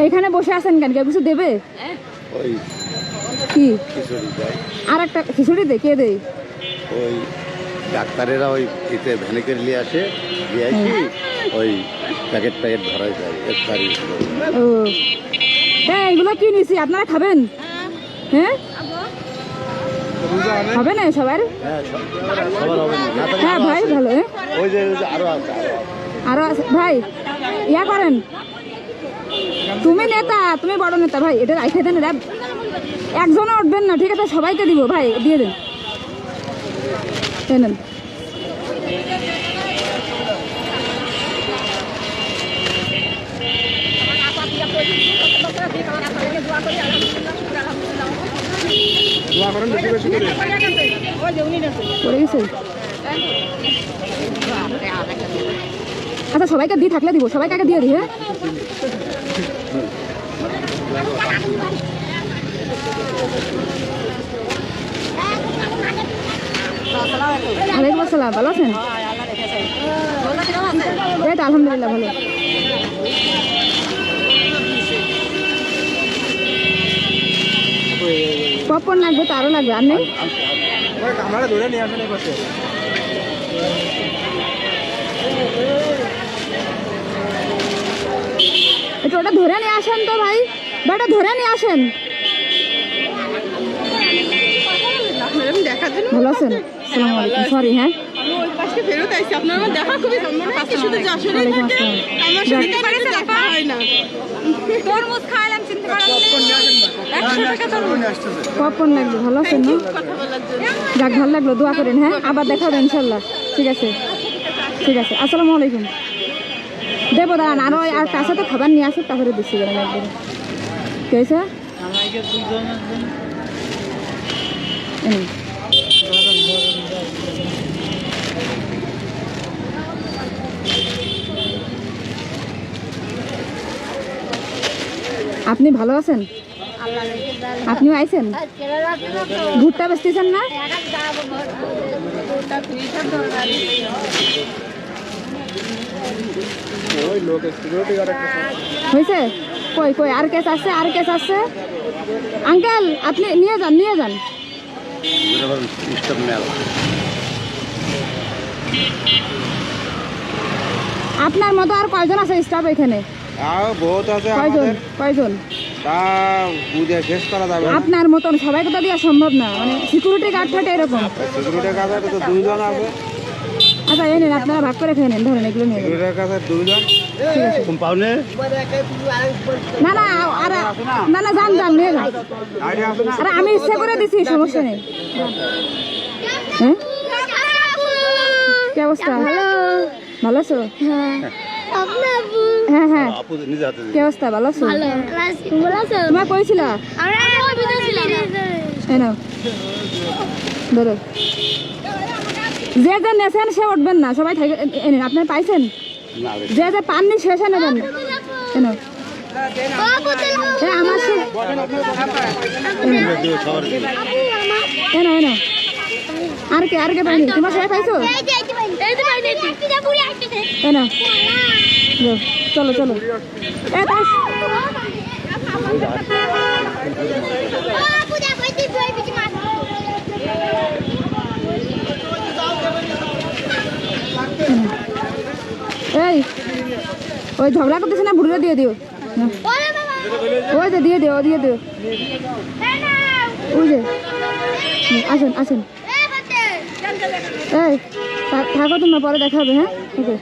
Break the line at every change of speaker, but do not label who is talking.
এইখানে বসে আছেন কেন? কেউ কিছু দেবে?
ওই
কি
খিচুড়ি দেয়।
আর একটা খিচুড়ি দে? কে দেয়?
ওই ডাক্তারেরা ওই এতে ভ্যানে করে নিয়ে আসে, দিয়ে আসি ওই প্যাকেট ধরাই যায় ইফতারি।
ও হ্যাঁ, এগুলো কি নিছি? আপনারা খাবেন? হ্যাঁ হবে না সবার?
হ্যাঁ সবার হবে না।
হ্যাঁ ভাই ভালো।
ওই যে আরো আছে,
আরো আছে ভাই। ইয়া করেন, তুমি নেতা, তুমি বড় নেতা ভাই, এটা রাখে দেন। একজনও উঠবেন না, ঠিক আছে? সবাইকে দিব ভাই, দিয়ে দেন। নেন পড়ে গেছে। আচ্ছা সবাইকে দিয়ে থাকলে দিব, সবাইকে আগে দিয়ে দিই। হ্যাঁ ওয়ালাইকুম আসসালাম, ভালো আছেন? এই তো আলহামদুলিল্লাহ ভালো। পপকর্ন লাগবে তো? আরো লাগবে? আর নেই? একটু ওটা ধরে নিয়ে আসেন তো ভাই, ওটা ধরে নিয়ে আসেন। ভালো আছেন? আসসালামু আলাইকুম। সরি হ্যাঁ, পপকর্ন লাগবে। ভালো আছেন না? যাক ভালো লাগলো, দোয়া করেন। হ্যাঁ আবার দেখা হবে ইনশাল্লাহ। ঠিক আছে ঠিক আছে, আসসালামু আলাইকুম। দেবো দাঁড়ান, আরো আর তার সাথে খাবার নিয়ে আসুক, তারপরে দিচ্ছি গেলাম একদিন। ঠিক আছে আপনি ভালো আছেন? আপনিও আইছেন? ভুট্টা বেচতেছেন না? হয়েছে? কই কই আর কেস আসছে? আর কেস আসছে? আঙ্কেল আপনি নিয়ে যান, নিয়ে যান। আপনার মতো আর কয়জন আছে স্টাফ এখানে?
বহুত আছে।
কয়জন কয়জন? আপনার মতন সবাইকে তো দেওয়া সম্ভব না, মানে সিকিউরিটি গার্ড থাকে এরকম।
সিকিউরিটি গার্ড তো দুইজন আছে।
আচ্ছা এই নেন, আপনারা ভাগ করে খেয়ে নেন, ধরেন এগুলো নিয়ে। না না আর না না, যান যান নিয়ে যান। আরে আমি ইচ্ছা করে দিছি, সমস্যা নেই। হ্যাঁ কি অবস্থা? ভালো আছো? হ্যাঁ হ্যাঁ, কি অবস্থা? ভালো আছো? তোমার কইছিল ধরো, যে যে নেছেন সে উঠবেন না, সবাই এনেন। আপনার পাইছেন? যে যে পাননি শেষে নেবেন। কেন আমার এনো এনো আর কে পাইনি? তোমার সবাই পাইছো? এনো চলো চলো। এই ওই ঝগড়া করতেছে না, বুড়িটা দিয়ে দিও। ওই যে দিয়ে দিও, দিয়ে দিও। ওই যে আসেন আসেন। এই থাকো তোমরা, পরে দেখা হবে। হ্যাঁ ওকে।